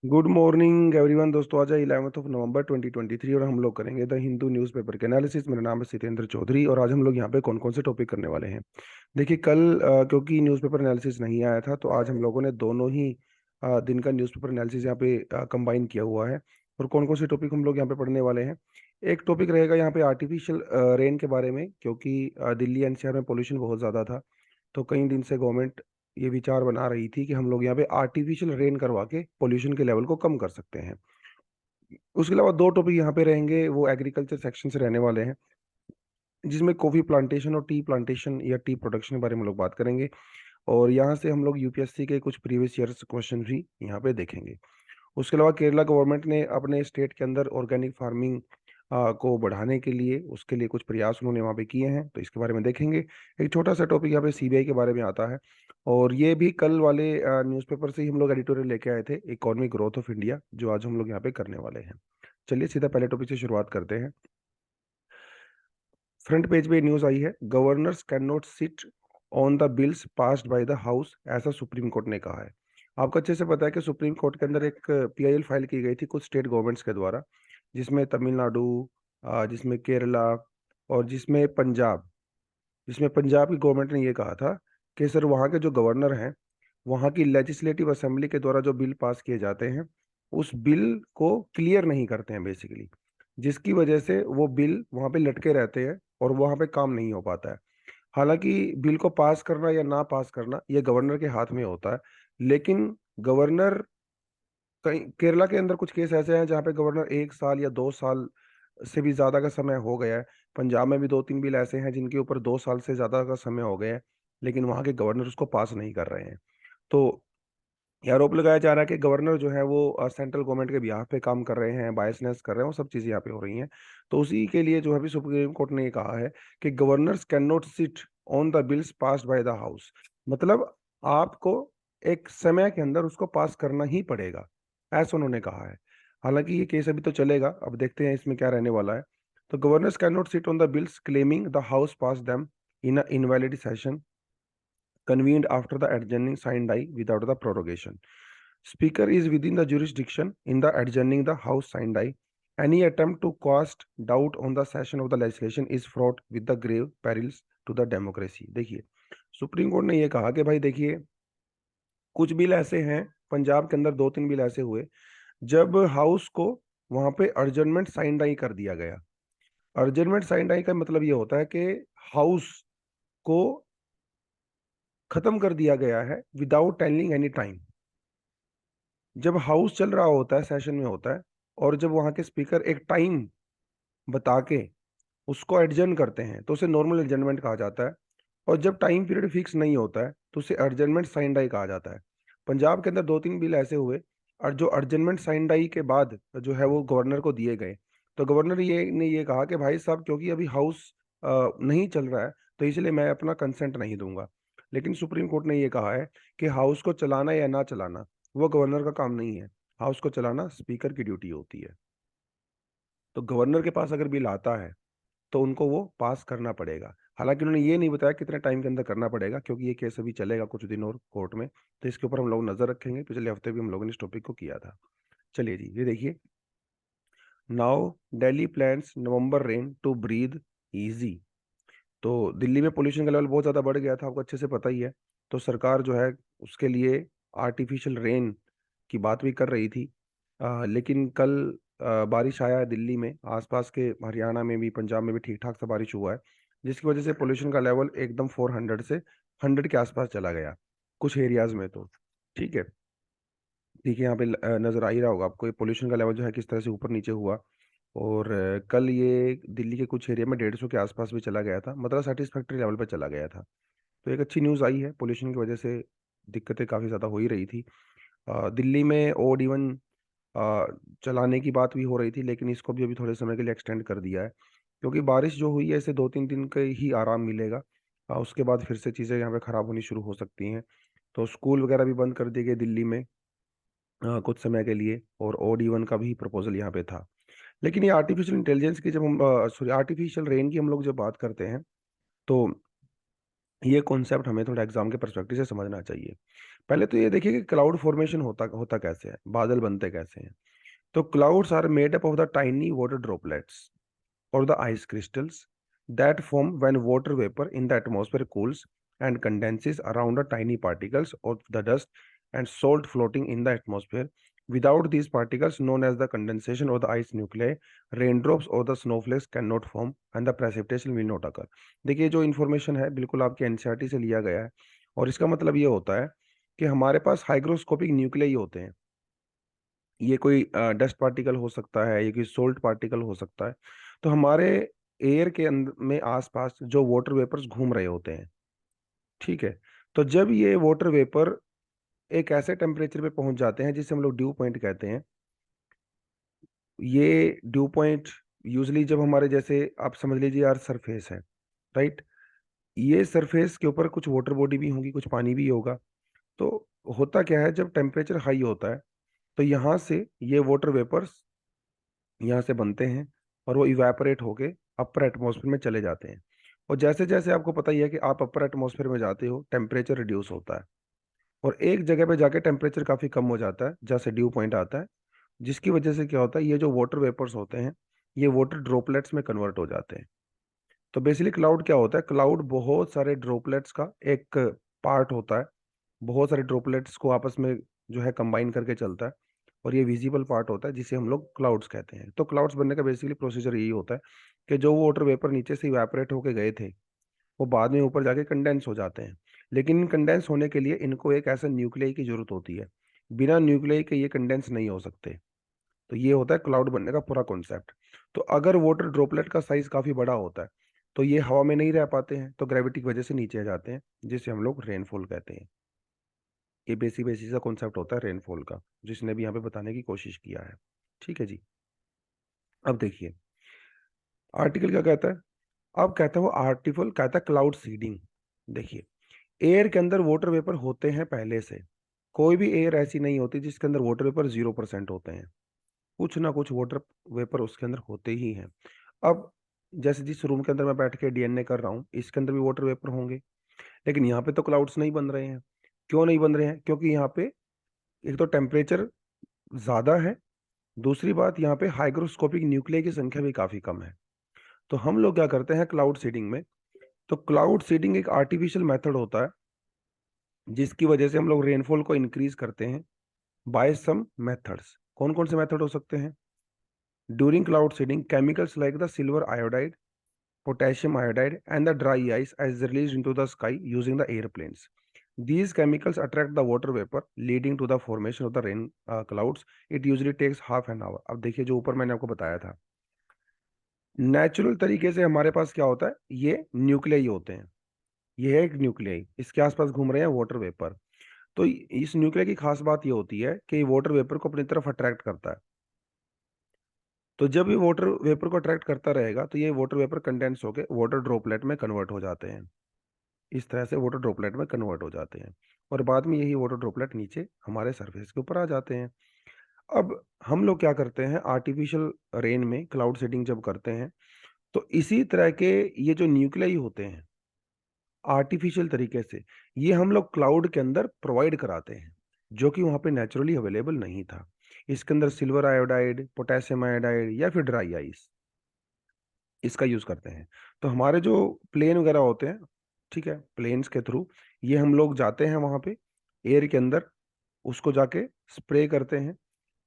Good morning everyone. दोस्तों आज है 11 नवंबर 2023 और हम लोग करेंगे द हिंदू न्यूज़पेपर के एनालिसिस। मेरा नाम है सितेंद्र चौधरी और आज हम लोग यहाँ पे कौन कौन से टॉपिक करने वाले हैं। देखिए कल क्योंकि न्यूज़पेपर एनालिसिस नहीं आया था तो आज हम लोगों ने दोनों ही दिन का न्यूज़पेपर एनालिसिस यहाँ पे कंबाइन किया हुआ है। और कौन कौन से टॉपिक हम लोग यहाँ पे पढ़ने वाले हैं। एक टॉपिक रहेगा यहाँ पे आर्टिफिशियल रेन के बारे में, क्योंकि दिल्ली एनसीआर में पोल्यूशन बहुत ज़्यादा था। तो कई दिन से गवर्नमेंट ये विचार बना रही थी कि हम लोग यहाँ पे आर्टिफिशियल रेन करवा के पोल्यूशन के लेवल को कम कर सकते हैं। उसके अलावा दो टॉपिक यहाँ पे रहेंगे, वो एग्रीकल्चर सेक्शन से रहने वाले हैं, जिसमें कॉफी प्लांटेशन और टी प्लांटेशन या टी प्रोडक्शन के बारे में हम लोग बात करेंगे। और यहाँ से हम लोग यूपीएससी के कुछ प्रीवियस ईयर्स क्वेश्चन भी यहाँ पे देखेंगे। उसके अलावा केरला गवर्नमेंट ने अपने स्टेट के अंदर ऑर्गेनिक फार्मिंग को बढ़ाने के लिए उसके लिए कुछ प्रयास उन्होंने वहाँ पे किए हैं, तो इसके बारे में देखेंगे। एक छोटा सा टॉपिक यहाँ पे सीबीआई के बारे में आता है, और ये भी कल वाले न्यूज़पेपर से ही हम लोग एडिटोरियल लेके आए थे, इकोनॉमिक ग्रोथ ऑफ इंडिया, जो आज हम लोग यहाँ पे करने वाले हैं। चलिए सीधा पहले टॉपिक से शुरुआत करते हैं। फ्रंट पेज पे न्यूज आई है, governors can not sit on the bills passed by the house, ऐसा सुप्रीम कोर्ट ने कहा है। आपको अच्छे से पता है कि सुप्रीम कोर्ट के अंदर एक पीआईएल फाइल की गई थी कुछ स्टेट गवर्नमेंट्स के द्वारा, जिसमें तमिलनाडु, जिसमें केरला और जिसमें पंजाब की गवर्नमेंट ने ये कहा था कि सर वहाँ के जो गवर्नर हैं, वहाँ की लेजिस्लेटिव असेंबली के द्वारा जो बिल पास किए जाते हैं उस बिल को क्लियर नहीं करते हैं बेसिकली, जिसकी वजह से वो बिल वहाँ पे लटके रहते हैं और वहाँ पे काम नहीं हो पाता है। हालांकि बिल को पास करना या ना पास करना ये गवर्नर के हाथ में होता है, लेकिन गवर्नर कहीं केरला के अंदर कुछ केस ऐसे हैं जहाँ पे गवर्नर 1 साल या 2 साल से भी ज्यादा का समय हो गया है। पंजाब में भी दो तीन बिल ऐसे हैं जिनके ऊपर 2 साल से ज्यादा का समय हो गया है, लेकिन वहाँ के गवर्नर उसको पास नहीं कर रहे हैं। तो ये आरोप लगाया जा रहा है कि गवर्नर जो है वो सेंट्रल गवर्नमेंट के बिहाफ पे काम कर रहे हैं, बायसनेस कर रहे हैं, वो सब चीजें यहाँ पे हो रही हैं। तो उसी के लिए जो है अभी सुप्रीम कोर्ट ने ये कहा है कि governors can not sit on the bills passed by the house, मतलब आपको एक समय के अंदर उसको पास करना ही पड़ेगा, ऐसा उन्होंने कहा है। हालांकि ये केस अभी तो चलेगा, अब देखते हैं इसमें क्या रहने वाला है। तो governors can not sit on the bills claiming the house pass them in a invalid session convened after the adjourning sine die without the prorogation. Speaker is within the jurisdiction in the adjourning the House sine die. Any attempt to cast doubt on the session of the legislation is fraught with the grave perils to the democracy। देखिए supreme court ने ये कहा कि भाई देखिए कुछ bill ऐसे हैं, पंजाब के अंदर दो तीन बिल ऐसे हुए जब हाउस को वहां पे अर्जनमेंट साइन डाई कर दिया गया। अर्जनमेंट साइन डाई का मतलब ये होता है कि हाउस को खत्म कर दिया गया है विदाउट टेलिंग एनी टाइम। जब हाउस चल रहा होता है, सेशन में होता है, और जब वहां के स्पीकर एक टाइम बता के उसको एडजर्न करते हैं तो उसे नॉर्मल एडजर्नमेंट कहा जाता है। और जब टाइम पीरियड फिक्स नहीं होता है तो उसे अर्जनमेंट साइन डाई कहा जाता है। पंजाब के अंदर दो तीन बिल ऐसे हुए और जो अर्जनमेंट साइन डाई के बाद जो है वो गवर्नर को दिए गए। तो गवर्नर ये ने ये कहा कि भाई साहब क्योंकि अभी हाउस नहीं चल रहा है तो इसलिए मैं अपना कंसेंट नहीं दूंगा। लेकिन सुप्रीम कोर्ट ने ये कहा है कि हाउस को चलाना या ना चलाना वो गवर्नर का काम नहीं है, हाउस को चलाना स्पीकर की ड्यूटी होती है। तो गवर्नर के पास अगर बिल आता है तो उनको वो पास करना पड़ेगा। हालांकि उन्होंने ये नहीं बताया कितने टाइम के अंदर करना पड़ेगा, क्योंकि ये केस अभी चलेगा कुछ दिन और कोर्ट में, तो इसके ऊपर हम लोग नजर रखेंगे। पिछले हफ्ते भी हम लोगों ने इस टॉपिक को किया था। चलिए जी, ये देखिए, now Delhi plans November rain to breathe easy. तो दिल्ली में पोल्यूशन का लेवल बहुत ज़्यादा बढ़ गया था, आपको अच्छे से पता ही है। तो सरकार जो है उसके लिए आर्टिफिशियल रेन की बात भी कर रही थी। लेकिन कल बारिश आया है दिल्ली में, आसपास के हरियाणा में भी, पंजाब में भी ठीक ठाक सा बारिश हुआ है, जिसकी वजह से पोल्यूशन का लेवल एकदम 400 से 100 के आसपास चला गया कुछ एरियाज में। तो ठीक है, देखिए यहाँ पे नज़र आ ही रहा होगा आपको ये पोल्यूशन का लेवल जो है किस तरह से ऊपर नीचे हुआ। और कल ये दिल्ली के कुछ एरिया में 150 के आसपास भी चला गया था, मतलब सेटिस्फैक्ट्री लेवल पे चला गया था। तो एक अच्छी न्यूज़ आई है, पोल्यूशन की वजह से दिक्कतें काफ़ी ज़्यादा हो ही रही थी। दिल्ली में ओड इवन चलाने की बात भी हो रही थी, लेकिन इसको भी अभी थोड़े समय के लिए एक्सटेंड कर दिया है, क्योंकि बारिश जो हुई है इसे दो तीन दिन का ही आराम मिलेगा। उसके बाद फिर से चीज़ें यहाँ पे ख़राब होनी शुरू हो सकती हैं। तो स्कूल वगैरह भी बंद कर दिए गए दिल्ली में कुछ समय के लिए, और ओड इवन का भी प्रपोजल यहाँ पे था। लेकिन ये आर्टिफिशियल इंटेलिजेंस की जब हम सॉरी आर्टिफिशियल रेन की हम लोग जब बात करते हैं, तो ये कॉन्सेप्ट हमें थोड़ा एग्जाम के परस्पेक्टिव से समझना चाहिए। पहले तो ये देखिए कि क्लाउड फॉर्मेशन होता होता कैसे है, बादल बनते कैसे हैं। तो clouds are made up of the tiny water droplets और the ice crystals that form when water vapor in the atmosphere cools and condenses around the tiny particles of the dust and salt floating in the atmosphere. Without these particles, known as the condensation or the ice nuclei, raindrops or the snowflakes cannot form and the precipitation will not occur. देखिए जो information है बिल्कुल आपके NCERT से लिया गया है, और इसका मतलब ये होता है कि हमारे पास हाइग्रोस्कोपिक न्यूक्लियाई होते हैं। ये कोई डस्ट पार्टिकल हो सकता है, ये कोई सोल्ट पार्टिकल हो सकता है। तो हमारे एयर के अंदर में आसपास जो वाटर वेपर्स घूम रहे होते हैं, ठीक है। तो जब ये वाटर वेपर एक ऐसे टेम्परेचर पे पहुंच जाते हैं जिसे हम लोग ड्यू पॉइंट कहते हैं। ये ड्यू पॉइंट यूजली जब हमारे, जैसे आप समझ लीजिए यार सरफेस है, राइट। ये सरफेस के ऊपर कुछ वाटर बॉडी भी होंगी, कुछ पानी भी होगा। तो होता क्या है, जब टेम्परेचर हाई होता है तो यहाँ से ये वाटर वेपर्स यहाँ से बनते हैं और वो इवेपोरेट होके अपर एटमॉस्फेयर में चले जाते हैं। और जैसे जैसे आपको पता ही है कि आप अपर एटमॉस्फेयर में जाते हो, टेम्परेचर रिड्यूस होता है और एक जगह पे जाके टेम्परेचर काफ़ी कम हो जाता है जहाँ से ड्यू पॉइंट आता है। जिसकी वजह से क्या होता है, ये जो वाटर वेपर्स होते हैं ये वाटर ड्रॉपलेट्स में कन्वर्ट हो जाते हैं। तो बेसिकली क्लाउड क्या होता है, क्लाउड बहुत सारे ड्रॉपलेट्स का एक पार्ट होता है। बहुत सारे ड्रॉपलेट्स को आपस में जो है कंबाइन करके चलता है, और ये विजिबल पार्ट होता है जिसे हम लोग क्लाउड्स कहते हैं। तो क्लाउड्स बनने का बेसिकली प्रोसीजर यही होता है कि जो वाटर वेपर नीचे से इवेपोरेट होके गए थे वो बाद में ऊपर जाके कंडेंस हो जाते हैं। लेकिन इन कंडेंस होने के लिए इनको एक ऐसा न्यूक्लियाई की जरूरत होती है, बिना न्यूक्लियाई के ये कंडेंस नहीं हो सकते। तो ये होता है क्लाउड बनने का पूरा कॉन्सेप्ट। तो अगर वाटर ड्रॉपलेट का साइज काफी बड़ा होता है तो ये हवा में नहीं रह पाते हैं, तो ग्रेविटी की वजह से नीचे आ जाते हैं, जिसे हम लोग रेनफॉल कहते हैं। ये बेसिक सा कॉन्सेप्ट होता है रेनफॉल का, जिसने भी यहाँ पे बताने की कोशिश किया है। ठीक है जी। अब देखिए आर्टिकल क्या कहता है। अब कहता है वो आर्टिकल कहता है क्लाउड सीडिंग। देखिए एयर के अंदर वाटर वेपर होते हैं पहले से। कोई भी एयर ऐसी नहीं होती जिसके अंदर वाटर वेपर 0% होते हैं। कुछ ना कुछ वाटर वेपर उसके अंदर होते ही हैं। अब जैसे जिस रूम के अंदर मैं बैठ के डीएनए कर रहा हूँ, इसके अंदर भी वाटर वेपर होंगे। लेकिन यहाँ पे तो क्लाउड्स नहीं बन रहे हैं। क्यों नहीं बन रहे हैं? क्योंकि यहाँ पे एक तो टेम्परेचर ज्यादा है, दूसरी बात यहाँ पे हाइग्रोस्कोपिक न्यूक्लियाई की संख्या भी काफी कम है। तो हम लोग क्या करते हैं क्लाउड सीडिंग में, तो क्लाउड सीडिंग एक आर्टिफिशियल मेथड होता है जिसकी वजह से हम लोग रेनफॉल को इंक्रीज करते हैं बाय सम मेथड्स। कौन कौन से मेथड हो सकते हैं? During cloud seeding chemicals like the silver iodide, potassium iodide, and the dry ice is released into the sky using the airplanes. These chemicals attract the water vapor, leading to the formation of the rain clouds. It usually takes half an hour. अब देखिए जो ऊपर मैंने आपको बताया था, natural तरीके से हमारे पास क्या होता है, ये न्यूक्लियाई होते हैं। ये है एक न्यूक्लियाई, इसके आसपास घूम रहे हैं वाटर वेपर। तो इस न्यूक्लियाई की खास बात ये होती है कि वाटर वेपर को अपनी तरफ अट्रैक्ट करता है। तो जब ये वाटर वेपर को अट्रैक्ट करता रहेगा तो ये वाटर वेपर कंडेंस होकर वाटर ड्रॉपलेट में कन्वर्ट हो जाते हैं। इस तरह से वाटर ड्रॉपलेट में कन्वर्ट हो जाते हैं और बाद में यही वाटर ड्रॉपलेट नीचे हमारे सरफेस के ऊपर आ जाते हैं। अब हम लोग क्या करते हैं आर्टिफिशियल रेन में क्लाउड सीडिंग जब करते हैं, तो इसी तरह के ये जो न्यूक्लियाई होते हैं आर्टिफिशियल तरीके से, ये हम लोग क्लाउड के अंदर प्रोवाइड कराते हैं, जो कि वहाँ पे नेचुरली अवेलेबल नहीं था। इसके अंदर सिल्वर आयोडाइड, पोटेशियम आयोडाइड या फिर ड्राई आइस, इसका यूज करते हैं। तो हमारे जो प्लेन वगैरह होते हैं, ठीक है, प्लेन्स के थ्रू ये हम लोग जाते हैं वहां पे एयर के अंदर, उसको जाके स्प्रे करते हैं।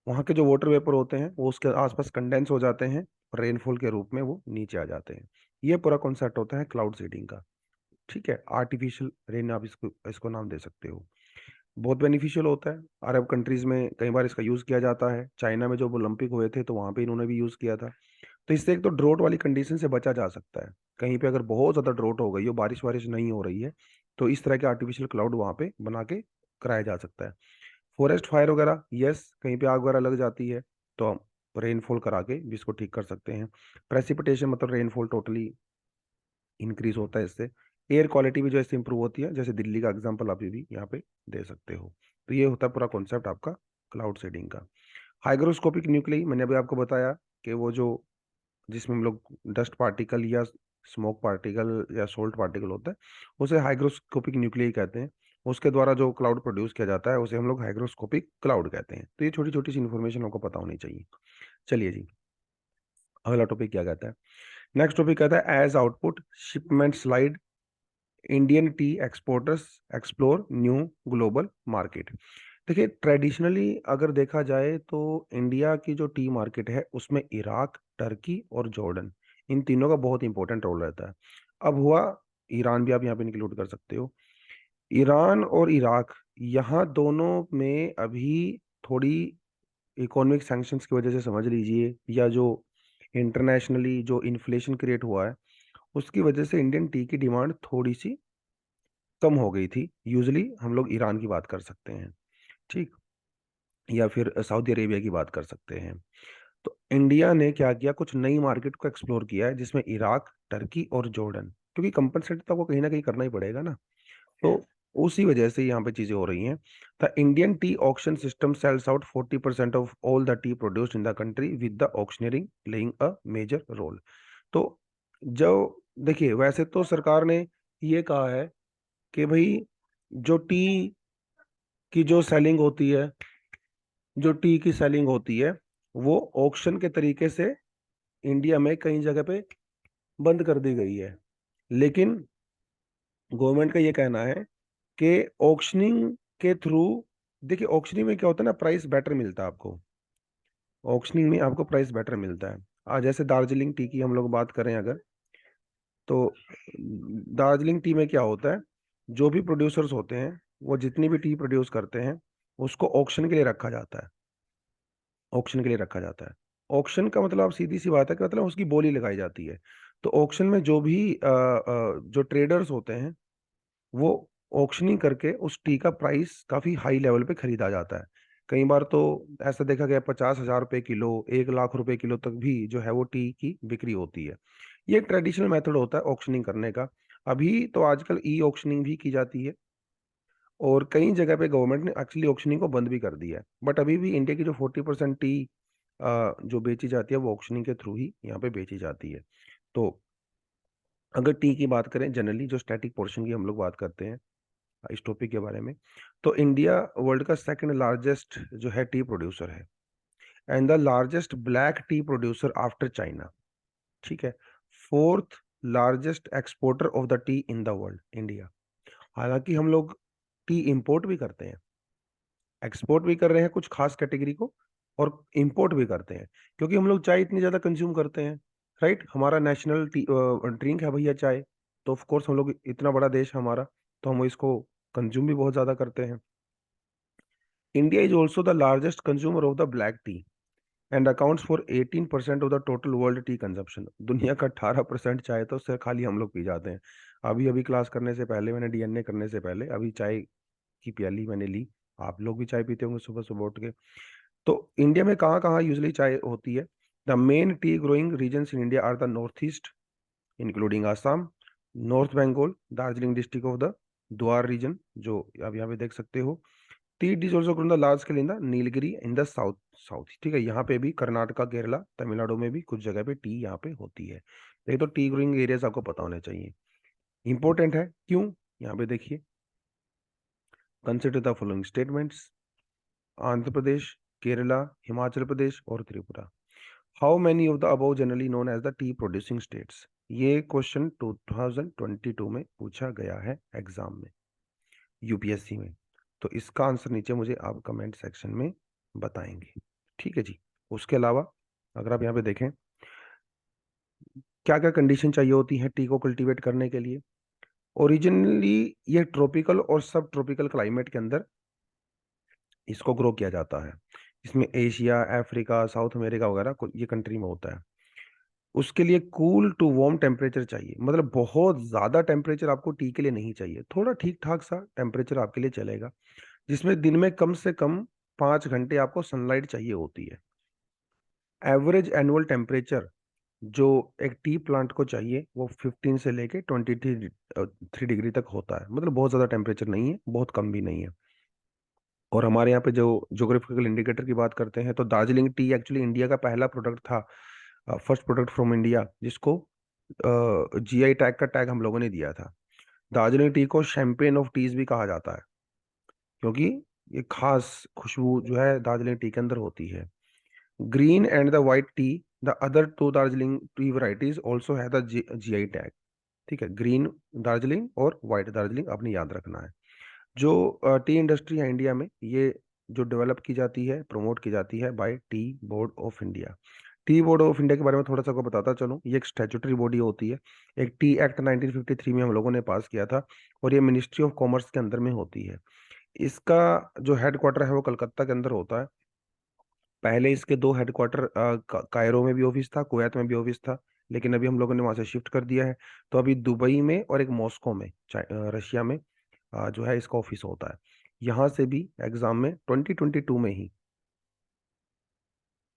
वहां के जो वाटर वेपर होते हैं वो उसके आसपास कंडेंस हो जाते हैं और रेनफॉल के रूप में वो नीचे आ जाते हैं। ये पूरा कॉन्सेप्ट होता है क्लाउड सीडिंग का। ठीक है, आर्टिफिशियल रेन आप इसको इसको नाम दे सकते हो। बहुत बेनिफिशियल होता है। अरब कंट्रीज में कई बार इसका यूज किया जाता है। चाइना में जब ओलंपिक हुए थे तो वहां पे इन्होंने भी यूज किया था। तो इससे एक तो ड्रोट वाली कंडीशन से बचा जा सकता है। कहीं पे अगर बहुत ज़्यादा ड्रोट हो गई हो, बारिश वारिश नहीं हो रही है, तो इस तरह के आर्टिफिशियल क्लाउड वहाँ पे बना के कराया जा सकता है। फॉरेस्ट फायर वगैरह, यस, कहीं पे आग वगैरह लग जाती है तो हम रेनफॉल करा के भी इसको ठीक कर सकते हैं। प्रेसिपिटेशन मतलब रेनफॉल टोटली इंक्रीज होता है इससे। एयर क्वालिटी भी जो इससे इंप्रूव होती है, जैसे दिल्ली का एग्जाम्पल आप भी यहाँ पे दे सकते हो। तो ये होता है पूरा कॉन्सेप्ट आपका क्लाउड सीडिंग का। हाइग्रोस्कोपिक न्यूक्लियाई मैंने अभी आपको बताया कि वो जो जिसमें हम लोग डस्ट पार्टिकल या स्मोक पार्टिकल या सोल्ट पार्टिकल होता है, उसे हाइग्रोस्कोपिक न्यूक्लियाई कहते हैं। उसके द्वारा जो क्लाउड प्रोड्यूस किया जाता है उसे हम लोग हाइग्रोस्कोपिक क्लाउड कहते हैं। तो ये छोटी छोटी सी इन्फॉर्मेशन आपको पता होनी चाहिए। चलिए जी, अगला टॉपिक क्या कहता है। नेक्स्ट टॉपिक कहता है as output shipment slide, Indian tea exporters explore new global market. देखिए, ट्रेडिशनली अगर देखा जाए तो इंडिया की जो टी मार्केट है उसमें इराक, टर्की और जॉर्डन, इन तीनों का बहुत इंपॉर्टेंट रोल रहता है। अब हुआ ईरान भी, आप यहाँ पे इंक्लूड कर सकते हो। ईरान और इराक, यहाँ दोनों में अभी थोड़ी इकोनॉमिक सैंक्शंस की वजह से समझ लीजिए, या जो इंटरनेशनली जो इन्फ्लेशन क्रिएट हुआ है उसकी वजह से इंडियन टी की डिमांड थोड़ी सी कम हो गई थी। यूजली हम लोग ईरान की बात कर सकते हैं, ठीक, या फिर सऊदी अरेबिया की बात कर सकते हैं। तो इंडिया ने क्या किया, कुछ नई मार्केट को एक्सप्लोर किया है जिसमें इराक, टर्की और जॉर्डन, क्योंकि कंपनसेट तो आपको कहीं ना कहीं करना ही पड़ेगा ना। तो उसी वजह से यहाँ पे चीजें हो रही हैं। The Indian tea auction system sells out 40% of all the tea produced in the country with the auctioneering playing a major role. तो जो, देखिए, वैसे तो सरकार ने ये कहा है कि भाई जो टी की जो सेलिंग होती है, जो टी की सेलिंग होती है वो ऑक्शन के तरीके से इंडिया में कई जगह पे बंद कर दी गई है। लेकिन गवर्नमेंट का ये कहना है कि ऑक्शनिंग के थ्रू, देखिए ऑक्शनिंग में क्या होता है ना, प्राइस बेटर मिलता है आपको। ऑक्शनिंग में आपको प्राइस बेटर मिलता है। आज जैसे दार्जिलिंग टी की हम लोग बात करें अगर, तो दार्जिलिंग टी में क्या होता है, जो भी प्रोड्यूसर्स होते हैं वो जितनी भी टी प्रोड्यूस करते हैं उसको ऑक्शन के लिए रखा जाता है। ऑक्शन के लिए रखा जाता है। ऑक्शन का मतलब सीधी सी बात है कि मतलब उसकी बोली लगाई जाती है। तो ऑक्शन में जो भी जो ट्रेडर्स होते हैं वो ऑक्शनिंग करके उस टी का प्राइस काफी हाई लेवल पे खरीदा जाता है। कई बार तो ऐसा देखा गया 50,000 रुपए किलो, 1 लाख रुपए किलो तक भी जो है वो टी की बिक्री होती है। ये एक ट्रेडिशनल मेथड होता है ऑक्शनिंग करने का। अभी तो आजकल ई ऑक्शनिंग भी की जाती है, और कई जगह पे गवर्नमेंट ने एक्चुअली ऑक्शनिंग को बंद भी कर दिया है। बट अभी भी इंडिया की जो 40% टी जो बेची जाती है वो ऑक्शनिंग के थ्रू ही यहाँ पे बेची जाती है। तो अगर टी की बात करें, जनरली जो स्टैटिक पोर्शन की हम लोग बात करते हैं इस टॉपिक के बारे में, तो इंडिया वर्ल्ड का सेकंड लार्जेस्ट जो है टी प्रोड्यूसर है, and the largest black T producer after China, ठीक है। Fourth largest exporter of the T in the world, India. हालांकि हम लोग टी इंपोर्ट भी करते हैं, एक्सपोर्ट भी कर रहे हैं कुछ खास कैटेगरी को, और इंपोर्ट भी करते हैं, क्योंकि हम लोग चाय इतनी ज्यादा कंज्यूम करते हैं। राइट, हमारा नेशनल ड्रिंक है भैया चाय। तो ऑफ कोर्स हम लोग, इतना बड़ा देश है हमारा, तो हम इसको कंज्यूम भी बहुत ज्यादा करते हैं। India is also the largest consumer of the black T and accounts for 18% of the total world T consumption. दुनिया का 18% चाय तो सिर्फ खाली हम लोग पी जाते हैं। अभी अभी क्लास करने से पहले, मैंने डीएनए करने से पहले अभी चाय की प्याली मैंने ली। आप लोग भी चाय पीते होंगे सुबह सुबह उठ के। तो इंडिया में कहाँ कहाँ यूजली चाय होती है। The main tea growing regions in India are the north east including Assam, north Bengal, Darjeeling district of the Dooars region, जो आप यहाँ पे देख सकते हो। Tea is also grown the large scale in the Nilgiri in the south, south, ठीक है। यहाँ पे भी कर्नाटका, केरला, तमिलनाडु में भी कुछ जगह पे टी यहाँ पे होती है। ये तो टी ग्रोइंग एरियाज आपको पता होने चाहिए। इंपॉर्टेंट है क्यों, यहाँ पे देखिए, consider the following statements: Andhra Pradesh, Kerala, Himachal Pradesh और Tripura. How many of the above generally known as the tea producing states. ये क्वेश्चन 2022 में पूछा गया है एग्जाम में, यूपीएससी में। तो इसका आंसर नीचे मुझे आप कमेंट सेक्शन में बताएंगे, ठीक है जी। उसके अलावा अगर आप यहाँ पे देखें, क्या क्या कंडीशन चाहिए होती है टी को कल्टीवेट करने के लिए। ओरिजिनली ये ट्रॉपिकल और सब ट्रॉपिकल क्लाइमेट के अंदर इसको ग्रो किया जाता है। इसमें एशिया, अफ्रीका, साउथ अमेरिका वगैरह ये कंट्री में होता है। उसके लिए कूल टू वार्म टेम्परेचर चाहिए, मतलब बहुत ज्यादा टेम्परेचर आपको टी के लिए नहीं चाहिए, थोड़ा ठीक ठाक सा टेम्परेचर आपके लिए चलेगा, जिसमें दिन में कम से कम 5 घंटे आपको सनलाइट चाहिए होती है। एवरेज एनुअल टेम्परेचर जो एक टी प्लांट को चाहिए वो 15 से लेके 23 डिग्री तक होता है, मतलब बहुत ज़्यादा टेम्परेचर नहीं है, बहुत कम भी नहीं है। और हमारे यहाँ पे जो ज्योग्राफिकल इंडिकेटर की बात करते हैं, तो दार्जिलिंग टी एक्चुअली इंडिया का पहला प्रोडक्ट था, फर्स्ट प्रोडक्ट फ्रॉम इंडिया, जिसको जीआई टैग का टैग हम लोगों ने दिया था। दार्जिलिंग टी को शैंपेन ऑफ टीज भी कहा जाता है, क्योंकि ये खास खुशबू जो है दार्जिलिंग टी के अंदर होती है। Green and the white tea, the other two Darjeeling tea varieties also है द जीआई टैग। ठीक है, ग्रीन दार्जिलिंग और वाइट दार्जिलिंग आपने याद रखना है। जो टी इंडस्ट्री है इंडिया में, ये जो डेवलप की जाती है, प्रमोट की जाती है by tea board of India. Tea board of India के बारे में थोड़ा सा आपको बताता चलूँ, ये एक स्टैट्यूटरी बॉडी होती है। एक टी एक्ट 1953 में हम लोगों ने पास किया था, और ये मिनिस्ट्री ऑफ कॉमर्स के अंदर में होती है। इसका जो हेडक्वार्टर है वो कलकत्ता के अंदर होता है। पहले इसके दो हेडक्वार्टर कायरो में भी ऑफिस था, कुवैत में भी ऑफिस था, लेकिन अभी हम लोगों ने वहां से शिफ्ट कर दिया है। तो अभी दुबई में और एक मॉस्को में, रशिया में जो है इसका ऑफिस होता है। यहाँ से भी एग्जाम में 2022 में ही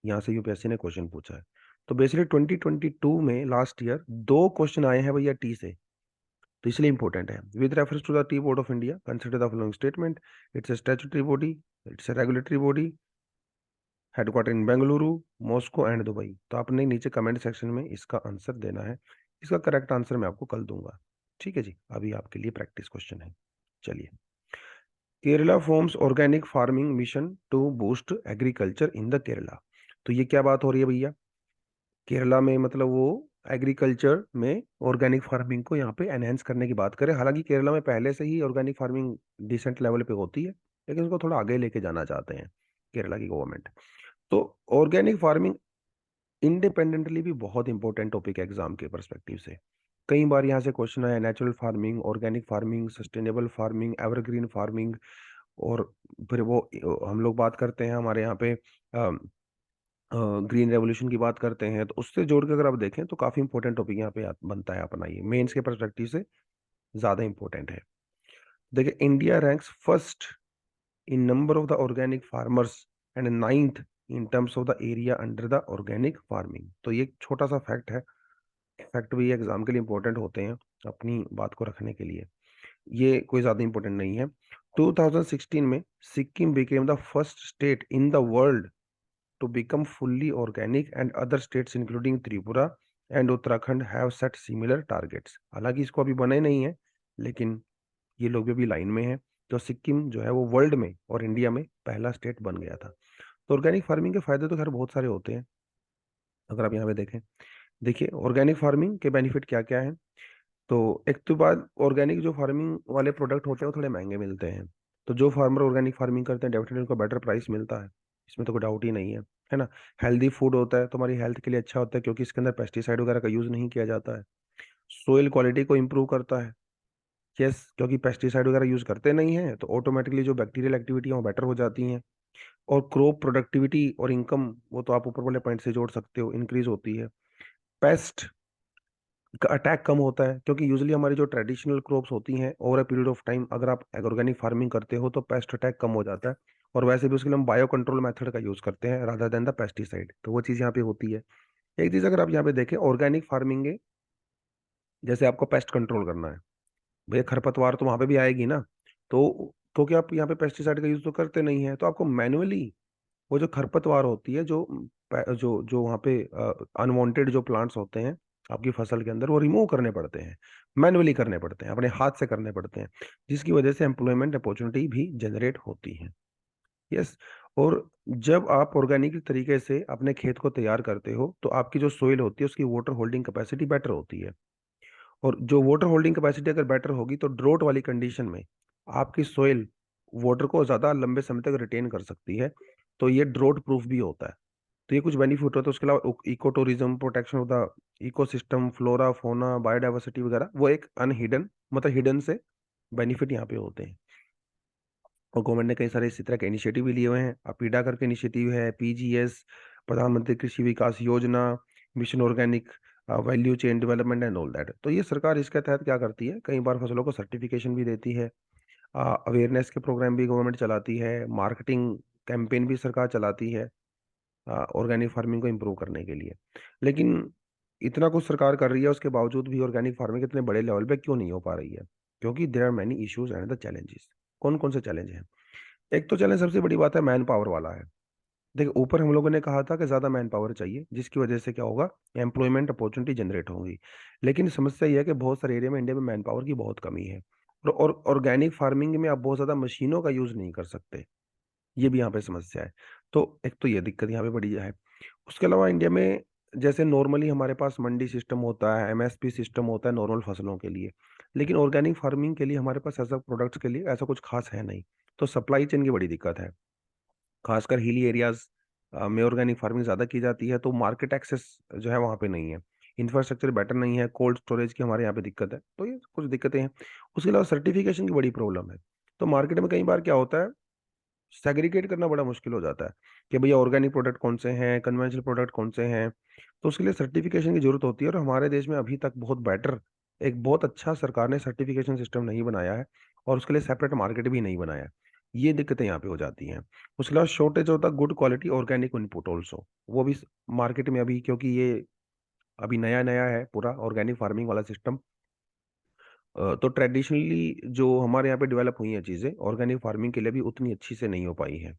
यहाँ से यूपीएससी ने क्वेश्चन पूछा है। तो बेसिकली 2022 में लास्ट ईयर दो क्वेश्चन आए हैं भैया टी से, तो इसलिए इंपॉर्टेंट है। With reference to the tea board of India, consider the following statement. It's a statutory body, it's a regulatory body, headquarter in Bengaluru, Moscow and Dubai. तो आपने नीचे कमेंट सेक्शन में इसका आंसर देना है। इसका करेक्ट आंसर मैं आपको कल दूंगा। ठीक है जी, अभी आपके लिए प्रैक्टिस क्वेश्चन है। चलिए, Kerala forms organic farming mission to boost agriculture in the Kerala. तो ये क्या बात हो रही है भैया? केरला में मतलब वो एग्रीकल्चर में ऑर्गेनिक फार्मिंग को यहाँ पे एनहेंस करने की बात करें। हालांकि केरला में पहले से ही ऑर्गेनिक फार्मिंग डिसेंट लेवल पे होती है, लेकिन उसको थोड़ा आगे लेके जाना चाहते हैं केरला की गवर्नमेंट। तो ऑर्गेनिक फार्मिंग इंडिपेंडेंटली भी बहुत इंपॉर्टेंट टॉपिक है एग्जाम के परस्पेक्टिव से। कई बार यहाँ से क्वेश्चन आया, natural farming, organic farming, sustainable farming, evergreen farming, और फिर वो हम लोग बात करते हैं हमारे यहाँ पे ग्रीन रेवोल्यूशन की बात करते हैं। तो उससे जोड़ के अगर आप देखें तो काफी इंपॉर्टेंट टॉपिक यहाँ पे बनता है अपना, ये मेंस के परस्पेक्टिव से ज्यादा इंपॉर्टेंट है। देखिए, India ranks first in number of the organic farmers and ninth in terms of the area under the organic farming. तो ये एक छोटा सा फैक्ट है, फैक्ट भी एग्जाम के लिए इंपॉर्टेंट होते हैं अपनी बात को रखने के लिए। ये कोई ज्यादा इंपॉर्टेंट नहीं है। 2016 में Sikkim became the first state in the world to become fully organic, and other states including Tripura and Uttarakhand have set similar targets। हालांकि इसको अभी बने नहीं है, लेकिन ये लोग भी अभी लाइन में है। तो सिक्किम जो है वो वर्ल्ड में और इंडिया में पहला स्टेट बन गया था। तो ऑर्गेनिक फार्मिंग के फायदे तो खैर बहुत सारे होते हैं, अगर आप यहाँ पे देखें। देखिए, ऑर्गेनिक फार्मिंग के बेनिफिट क्या क्या है। तो एक तो बात, ऑर्गेनिक जो फार्मिंग वाले प्रोडक्ट होते हैं वो थोड़े महंगे मिलते हैं। तो जो फार्मर ऑर्गेनिक फार्मिंग करते हैं डेफिनेटली उनको बेटर प्राइस मिलता है, इसमें तो कोई डाउट ही नहीं है ना। हेल्दी फूड होता है, तुम्हारी हेल्थ के लिए अच्छा होता है, क्योंकि इसके अंदर पेस्टिसाइड वगैरह का यूज नहीं किया जाता है। सोइल क्वालिटी को इम्प्रूव करता है। यस, क्योंकि पेस्टिसाइड वगैरह यूज करते नहीं है तो ऑटोमेटिकली जो बैक्टीरियल एक्टिविटी है वो बेटर हो जाती हैं। और क्रॉप प्रोडक्टिविटी और इनकम, वो तो आप ऊपर वाले पॉइंट से जोड़ सकते हो, इंक्रीज होती है। पेस्ट का अटैक कम होता है, क्योंकि यूजुअली हमारी जो ट्रेडिशनल क्रॉप्स होती हैं over a period of time अगर आप ऑर्गेनिक फार्मिंग करते हो तो पेस्ट अटैक कम हो जाता है। और वैसे भी उसके लिए हम बायो कंट्रोल मेथड का यूज करते हैं रादर देन द पेस्टिसाइड, तो वो चीज़ यहाँ पे होती है। एक चीज़ अगर आप यहाँ पे देखें, ऑर्गेनिक फार्मिंग है, जैसे आपको पेस्ट कंट्रोल करना है, भैया खरपतवार तो वहां पे भी आएगी ना। तो क्योंकि आप यहाँ पे पेस्टिसाइड का यूज तो करते नहीं है, तो आपको मैनुअली वो जो खरपतवार होती है, जो जो वहाँ पे अनवांटेड जो प्लांट्स होते हैं आपकी फसल के अंदर, वो रिमूव करने पड़ते हैं, मैनुअली करने पड़ते हैं, अपने हाथ से करने पड़ते हैं, जिसकी वजह से एम्प्लॉयमेंट अपॉर्चुनिटी भी जनरेट होती है। यस। और जब आप ऑर्गेनिक तरीके से अपने खेत को तैयार करते हो तो आपकी जो सोइल होती है उसकी वाटर होल्डिंग कैपेसिटी बेटर होती है। और जो वाटर होल्डिंग कैपेसिटी अगर बेटर होगी तो ड्रोट वाली कंडीशन में आपकी सोइल वाटर को ज़्यादा लंबे समय तक रिटेन कर सकती है। तो ये ड्रोट प्रूफ भी होता है। तो ये कुछ बेनिफिट होता है। उसके अलावा eco tourism, protection of the ecosystem, flora fauna, biodiversity वगैरह, वो एक अनहिडन, मतलब हिडन से बेनिफिट यहाँ पे होते हैं। और गवर्नमेंट ने कई सारे इसी तरह के इनिशिएटिव भी लिए हुए हैं। अपीडा करके इनिशिएटिव है, पीजीएस, प्रधानमंत्री कृषि विकास योजना, mission organic, value chain development and all that. तो ये सरकार इसके तहत क्या करती है, कई बार फसलों को सर्टिफिकेशन भी देती है, अवेयरनेस के प्रोग्राम भी गवर्नमेंट चलाती है, मार्केटिंग कैंपेन भी सरकार चलाती है ऑर्गेनिक फार्मिंग को इम्प्रूव करने के लिए। लेकिन इतना कुछ सरकार कर रही है, उसके बावजूद भी ऑर्गेनिक फार्मिंग इतने बड़े लेवल पे क्यों नहीं हो पा रही है? क्योंकि there are many issues and the challenges. कौन कौन से चैलेंज हैं? एक तो चैलेंज सबसे बड़ी बात है मैन पावर वाला है। देखिए, ऊपर हम लोगों ने कहा था कि ज़्यादा मैन पावर चाहिए, जिसकी वजह से क्या होगा, एम्प्लॉयमेंट अपॉर्चुनिटी जनरेट होंगी। लेकिन समस्या ये है कि बहुत सारे एरिया में इंडिया में मैन पावर की बहुत कमी है। और ऑर्गेनिक फार्मिंग में आप बहुत ज़्यादा मशीनों का यूज़ नहीं कर सकते, ये भी यहाँ पे समस्या है। तो एक तो ये दिक्कत यहाँ पे बड़ी है। उसके अलावा इंडिया में जैसे नॉर्मली हमारे पास मंडी सिस्टम होता है, एमएसपी सिस्टम होता है नॉर्मल फसलों के लिए, लेकिन ऑर्गेनिक फार्मिंग के लिए हमारे पास ऐसा प्रोडक्ट्स के लिए ऐसा कुछ खास है नहीं। तो सप्लाई चेन की बड़ी दिक्कत है। खासकर हिली एरियाज में ऑर्गेनिक फार्मिंग ज़्यादा की जाती है, तो मार्केट एक्सेस जो है वहाँ पे नहीं है। इंफ्रास्ट्रक्चर बेटर नहीं है, कोल्ड स्टोरेज की हमारे यहाँ पे दिक्कत है, तो ये कुछ दिक्कतें हैं। उसके अलावा सर्टिफिकेशन की बड़ी प्रॉब्लम है। तो मार्केट में कई बार क्या होता है, सेग्रीगेट करना बड़ा मुश्किल हो जाता है कि भैया ऑर्गेनिक प्रोडक्ट कौन से हैं, कन्वेंशनल प्रोडक्ट कौन से हैं। तो उसके लिए सर्टिफिकेशन की जरूरत होती है, और हमारे देश में अभी तक बहुत बेटर, एक बहुत अच्छा सरकार ने सर्टिफिकेशन सिस्टम नहीं बनाया है, और उसके लिए सेपरेट मार्केट भी नहीं बनाया है। ये दिक्कतें यहाँ पे हो जाती हैं। उसके अलावा शॉर्टेज होता है good quality organic input also, वो भी मार्केट में अभी, क्योंकि ये अभी नया नया है पूरा ऑर्गेनिक फार्मिंग वाला सिस्टम। तो ट्रेडिशनली जो हमारे यहाँ पे डेवलप हुई हैं चीज़ें ऑर्गेनिक फार्मिंग के लिए भी उतनी अच्छी से नहीं हो पाई है।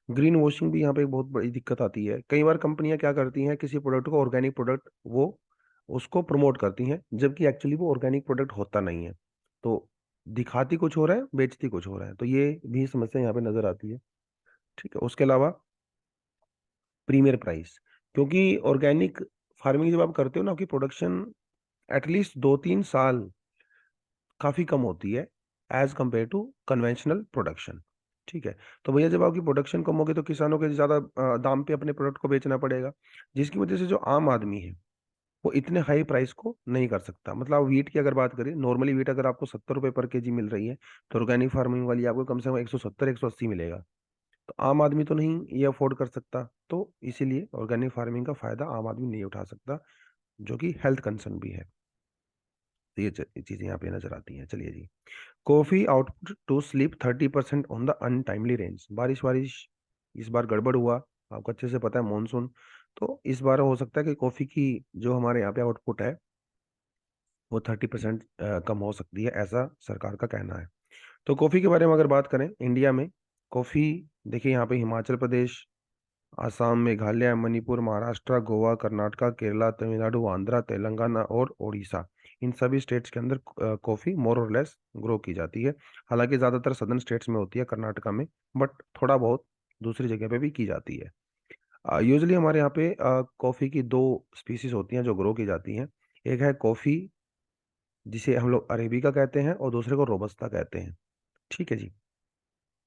ग्रीन वॉशिंग भी यहाँ पे एक बहुत बड़ी दिक्कत आती है। कई बार कंपनियां क्या करती हैं, किसी प्रोडक्ट को ऑर्गेनिक प्रोडक्ट वो उसको प्रमोट करती हैं, जबकि एक्चुअली वो ऑर्गेनिक प्रोडक्ट होता नहीं है। तो दिखाती कुछ हो रहा है, बेचती कुछ हो रहा है, तो ये भी समस्या यहाँ पे नजर आती है। ठीक है। उसके अलावा प्रीमियर प्राइस, क्योंकि ऑर्गेनिक फार्मिंग जब आप करते हो ना, आपकी प्रोडक्शन एटलीस्ट 2-3 साल काफ़ी कम होती है as compare to conventional production. ठीक है। तो भैया जब आपकी प्रोडक्शन कम होगी, तो किसानों के ज़्यादा दाम पे अपने प्रोडक्ट को बेचना पड़ेगा, जिसकी वजह से जो आम आदमी है वो इतने हाई प्राइस को नहीं कर सकता। मतलब आप वीट की अगर बात करें, नॉर्मली वीट अगर आपको 70 रुपये पर केजी मिल रही है, तो ऑर्गेनिक फार्मिंग वाली आपको कम से कम 170-180 मिलेगा। तो आम आदमी तो नहीं ये अफोर्ड कर सकता, तो इसीलिए ऑर्गेनिक फार्मिंग का फायदा आम आदमी नहीं उठा सकता, जो कि हेल्थ कंसर्न भी है। तो ये चीज़ें यहाँ पे नजर आती हैं। चलिए जी। Coffee output to sleep 30% on the untimely rains. बारिश बारिश इस बार गड़बड़ हुआ, आपको अच्छे से पता है, मानसून। तो इस बार हो सकता है कि कॉफी की जो हमारे यहाँ पे आउटपुट है वो 30% कम हो सकती है, ऐसा सरकार का कहना है। तो कॉफी के बारे में अगर बात करें इंडिया में, कॉफी देखिए यहाँ पे हिमाचल प्रदेश, असम, मेघालय, मणिपुर, महाराष्ट्र, गोवा, कर्नाटका, केरला, तमिलनाडु, आंध्रा, तेलंगाना और उड़ीसा, इन सभी स्टेट्स के अंदर कॉफ़ी मोर और लेस ग्रो की जाती है। हालांकि ज़्यादातर सदर्न स्टेट्स में होती है, कर्नाटका में, बट थोड़ा बहुत दूसरी जगह पे भी की जाती है। यूजुअली हमारे यहाँ पे कॉफ़ी की दो स्पीसीज होती हैं जो ग्रो की जाती हैं। एक है कॉफ़ी जिसे हम लोग अरेबिका कहते हैं, और दूसरे को रोबस्ता कहते हैं। ठीक है जी।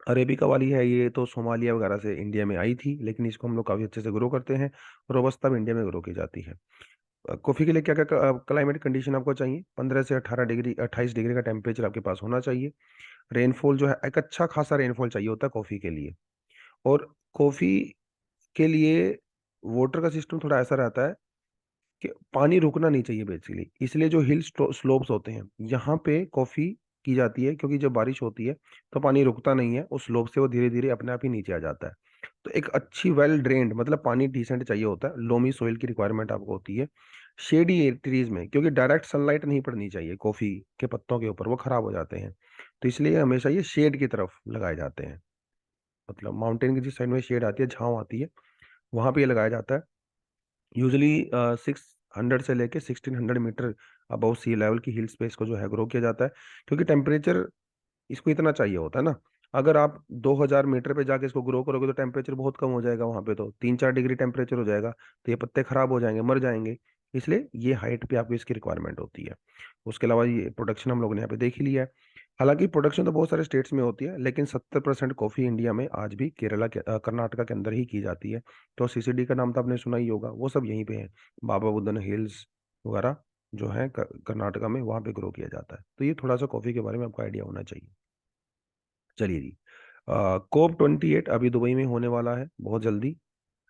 अरेबिका वाली है, ये तो सोमालिया वगैरह से इंडिया में आई थी, लेकिन इसको हम लोग काफ़ी अच्छे से ग्रो करते हैं। रोबस्ता भी इंडिया में ग्रो की जाती है। कॉफ़ी के लिए क्या क्या क्लाइमेट कंडीशन आपको चाहिए, 15 से 18 डिग्री, 28 डिग्री का टेम्परेचर आपके पास होना चाहिए। रेनफॉल जो है, एक अच्छा खासा रेनफॉल चाहिए होता है कॉफ़ी के लिए। और कॉफ़ी के लिए वाटर का सिस्टम थोड़ा ऐसा रहता है कि पानी रुकना नहीं चाहिए बेसिकली, इसलिए जो हिल स्लोप्स होते हैं यहाँ पे कॉफ़ी की जाती है, क्योंकि जब बारिश होती है तो पानी रुकता नहीं है उस स्लोप से, वो धीरे धीरे अपने आप ही नीचे आ जाता है। तो एक अच्छी वेल ड्रेन्ड, मतलब पानी डिसेंट चाहिए होता है, लोमी सोइल की रिक्वायरमेंट आपको होती है। शेडी ट्रीज में, क्योंकि डायरेक्ट सनलाइट नहीं पड़नी चाहिए कॉफ़ी के पत्तों के ऊपर, वो खराब हो जाते हैं। तो इसलिए हमेशा ये शेड की तरफ लगाए जाते हैं, मतलब माउंटेन की जिस साइड में शेड आती है, छाँव आती है, वहाँ पे ये लगाया जाता है। यूजली 600 से लेके 1600 मीटर अबव सी लेवल की हिल स्पेस को जो है ग्रो किया जाता है, क्योंकि टेम्परेचर इसको इतना चाहिए होता है ना। अगर आप 2000 मीटर पे जाके इसको ग्रो करोगे तो टेम्परेचर बहुत कम हो जाएगा, वहां पे तो 3-4 डिग्री टेम्परेचर हो जाएगा, तो ये पत्ते खराब हो जाएंगे, मर जाएंगे। इसलिए ये हाइट पे आपको इसकी रिक्वायरमेंट होती है। उसके अलावा ये प्रोडक्शन हम लोगों ने यहाँ पे देख ही लिया है। हालांकि प्रोडक्शन तो बहुत सारे स्टेट्स में होती है, लेकिन 70% कॉफ़ी इंडिया में आज भी केरला के कर्नाटका के अंदर ही की जाती है। तो सीसीडी का नाम तो आपने सुना ही होगा, वो सब यहीं पे है। बाबा बुदन हिल्स वगैरह जो है कर्नाटका में, वहाँ पे ग्रो किया जाता है। तो ये थोड़ा सा कॉफ़ी के बारे में आपको आइडिया होना चाहिए। चलिए जी। COP28 अभी दुबई में होने वाला है बहुत जल्दी।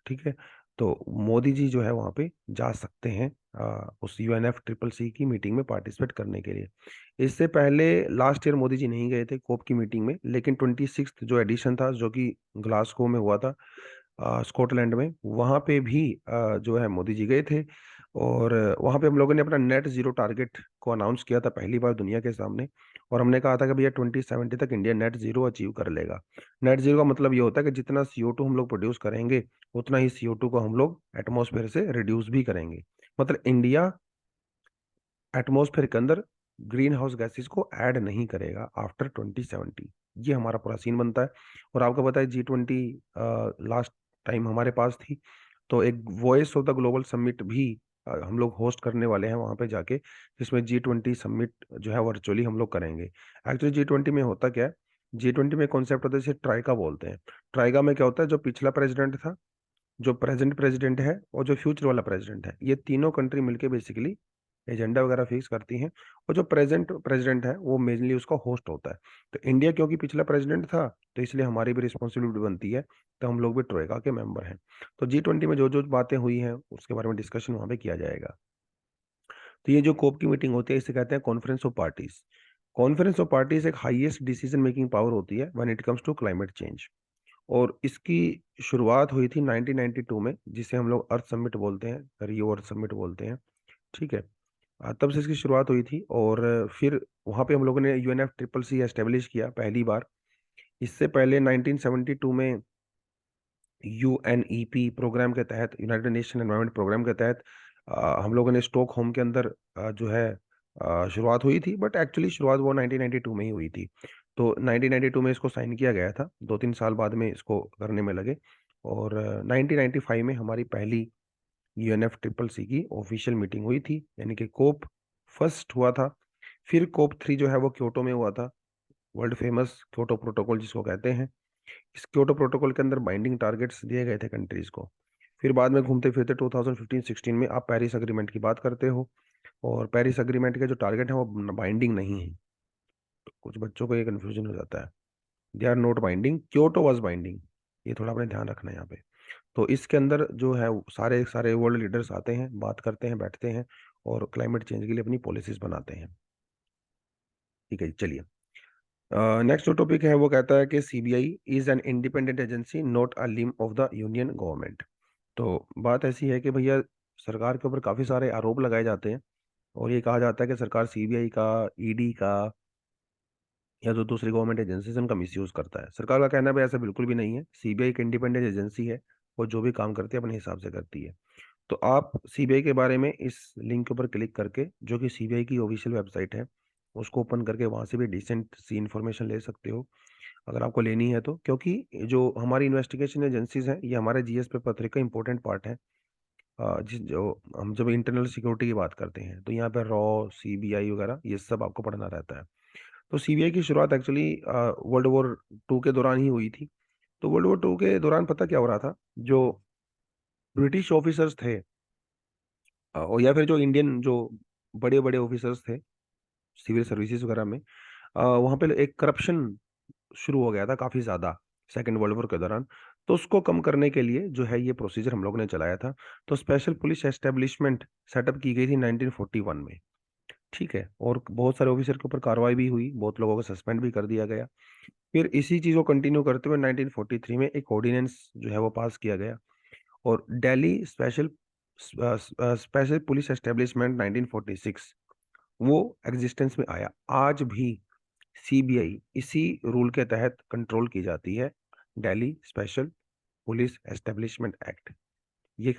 ठीक है। तो मोदी जी जो है वहाँ पे जा सकते हैं उस UNFCCC की मीटिंग में पार्टिसिपेट करने के लिए। इससे पहले लास्ट ईयर मोदी जी नहीं गए थे कोप की मीटिंग में, लेकिन 26 जो एडिशन था, जो कि ग्लासगो में हुआ था, स्कॉटलैंड में, वहाँ पे भी जो है मोदी जी गए थे। और वहाँ पे हम लोगों ने अपना नेट जीरो टारगेट को अनाउंस किया था पहली बार दुनिया के सामने। और हमने कहा था कि भैया 2070 तक इंडिया नेट जीरो अचीव कर लेगा। नेट जीरो का मतलब ये होता है कि जितना CO2 हम लोग प्रोड्यूस करेंगे उतना ही CO2 को हम लोग एटमॉस्फेयर से रिड्यूस भी करेंगे। मतलब इंडिया एटमॉस्फेयर के अंदर ग्रीन हाउस गैसेस को ऐड नहीं करेगा आफ्टर 2070। ये हमारा पूरा सीन बनता है। और आपको पता है G20 लास्ट टाइम हमारे पास थी, तो एक voice of the global summit भी हम लोग होस्ट करने वाले हैं वहां पे जाके, जिसमें G20 समिट जो है वर्चुअली हम लोग करेंगे। एक्चुअली G20 में होता क्या है, G20 में कॉन्सेप्ट होता है जिसे ट्राइका बोलते हैं। ट्राइका में क्या होता है, जो पिछला प्रेसिडेंट था, जो प्रेजेंट प्रेसिडेंट है और जो फ्यूचर वाला प्रेसिडेंट है, ये तीनों कंट्री मिलके बेसिकली एजेंडा वगैरह फिक्स करती हैं। और जो प्रेजेंट प्रेसिडेंट है वो मेनली उसका होस्ट होता है। तो इंडिया क्योंकि पिछला प्रेसिडेंट था, तो इसलिए हमारी भी रिस्पॉन्सिबिलिटी बनती है, तो हम लोग भी ट्रोएका के मेंबर हैं। तो G20 में जो जो बातें हुई हैं उसके बारे में डिस्कशन वहाँ पे किया जाएगा। तो ये जो कोप की मीटिंग होती है इसे कहते हैं conference of parties. Conference of parties एक हाईएस्ट डिसीजन मेकिंग पावर होती है when it comes to climate change. और इसकी शुरुआत हुई थी 1992 में, जिसे हम लोग अर्थ समिट बोलते हैं, रियो अर्थ समिट बोलते हैं। ठीक है। तब से इसकी शुरुआत हुई थी। और फिर वहाँ पे हम लोगों ने UNFCCC एस्टेब्लिश किया पहली बार। इससे पहले 1972 में UNEP प्रोग्राम के तहत, यूनाइटेड नेशन एनवायरनमेंट प्रोग्राम के तहत हम लोगों ने स्टॉकहोम के अंदर जो है शुरुआत हुई थी। बट एक्चुअली शुरुआत वो 1992 में ही हुई थी। तो 1992 में इसको साइन किया गया था, 2-3 साल बाद में इसको करने में लगे। और 1995 में हमारी पहली UNFCCC की ऑफिशियल मीटिंग हुई थी, यानी कि कोप फर्स्ट हुआ था। फिर कोप 3 जो है वो क्योटो में हुआ था, वर्ल्ड फेमस क्योटो प्रोटोकॉल जिसको कहते हैं। इस क्योटो प्रोटोकॉल के अंदर बाइंडिंग टारगेट्स दिए गए थे कंट्रीज को। फिर बाद में घूमते फिरते 2015-16 में आप पेरिस अग्रीमेंट की बात करते हो, और पेरिस अग्रीमेंट के जो टारगेट हैं वो बाइंडिंग नहीं है। तो कुछ बच्चों को ये कन्फ्यूजन हो जाता है, they are not binding, Kyoto was binding. ये थोड़ा अपने ध्यान रखना है यहाँ पे। तो इसके अंदर जो है वो सारे सारे वर्ल्ड लीडर्स आते हैं, बात करते हैं, बैठते हैं और क्लाइमेट चेंज के लिए अपनी पॉलिसीज बनाते हैं। ठीक है जी, चलिए। नेक्स्ट जो टॉपिक है वो कहता है कि CBI is an independent agency not a limb of the union government. तो बात ऐसी है कि भैया सरकार के ऊपर काफी सारे आरोप लगाए जाते हैं, और ये कहा जाता है कि सरकार CBI का, ED का या जो दूसरी गवर्नमेंट एजेंसी उनका मिसयूज करता है। सरकार का कहना है भाई ऐसा बिल्कुल भी नहीं है, CBI एक इंडिपेंडेंट एजेंसी है, वो जो भी काम करती है अपने हिसाब से करती है। तो आप CBI के बारे में इस लिंक के ऊपर क्लिक करके, जो कि CBI की ऑफिशियल वेबसाइट है, उसको ओपन करके वहां से भी डिसेंट सी इन्फॉर्मेशन ले सकते हो, अगर आपको लेनी है तो। क्योंकि जो हमारी इन्वेस्टिगेशन एजेंसीज हैं ये हमारे GS पेपर 3 का इंपॉर्टेंट पार्ट है। जिस जो हम जब इंटरनल सिक्योरिटी की बात करते हैं तो यहाँ पे रॉ, CBI वगैरह ये सब आपको पढ़ना रहता है। तो CBI की शुरुआत एक्चुअली वर्ल्ड वॉर 2 के दौरान ही हुई थी। तो वर्ल्ड वॉर 2 के दौरान पता क्या हो रहा था, जो ब्रिटिश ऑफिसर्स थे और या फिर जो इंडियन जो बड़े बड़े ऑफिसर्स थे सिविल सर्विसेज वगैरह में, वहाँ पे एक करप्शन शुरू हो गया था काफ़ी ज़्यादा सेकेंड वर्ल्ड वॉर के दौरान। तो उसको कम करने के लिए जो है ये प्रोसीजर हम लोग ने चलाया था। तो स्पेशल पुलिस एस्टेब्लिशमेंट सेटअप की गई थी 1941 में। ठीक है। और बहुत सारे ऑफिसर के ऊपर कार्रवाई भी हुई, बहुत लोगों को सस्पेंड भी कर दिया गया। फिर इसी चीज़ को कंटिन्यू करते हुए 1943 में एक ऑर्डिनेंस जो है वो पास किया गया, और दिल्ली स्पेशल पुलिस एस्टेब्लिशमेंट 1946 वो एग्जिस्टेंस में आया। आज भी CBI इसी रूल के तहत कंट्रोल की जाती है, Delhi special police establishment act, ये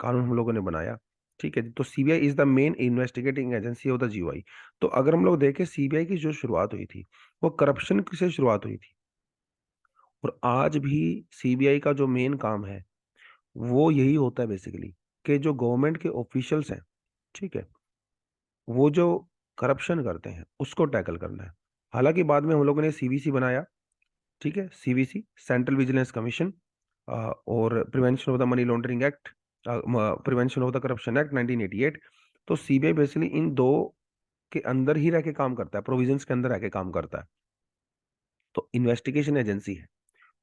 कानून हम लोगों ने बनाया। ठीक है। तो CBI is the main investigating agency of the GOI। तो अगर हम लोग देखें CBI की जो शुरुआत हुई थी वो करप्शन से शुरुआत हुई थी, और आज भी CBI का जो मेन काम है वो यही होता है बेसिकली, कि जो गवर्नमेंट के ऑफिशियल्स हैं, ठीक है, वो जो करप्शन करते हैं उसको टैकल करना है। हालांकि बाद में हम लोगों ने CVC बनाया। ठीक है, CVC सेंट्रल विजिलेंस कमीशन, और prevention of the money laundering act, prevention of the corruption act 1988। तो CBI बेसिकली इन दो के अंदर ही रह के काम करता है, प्रोविजंस के अंदर रह के काम करता है। तो इन्वेस्टिगेशन एजेंसी है।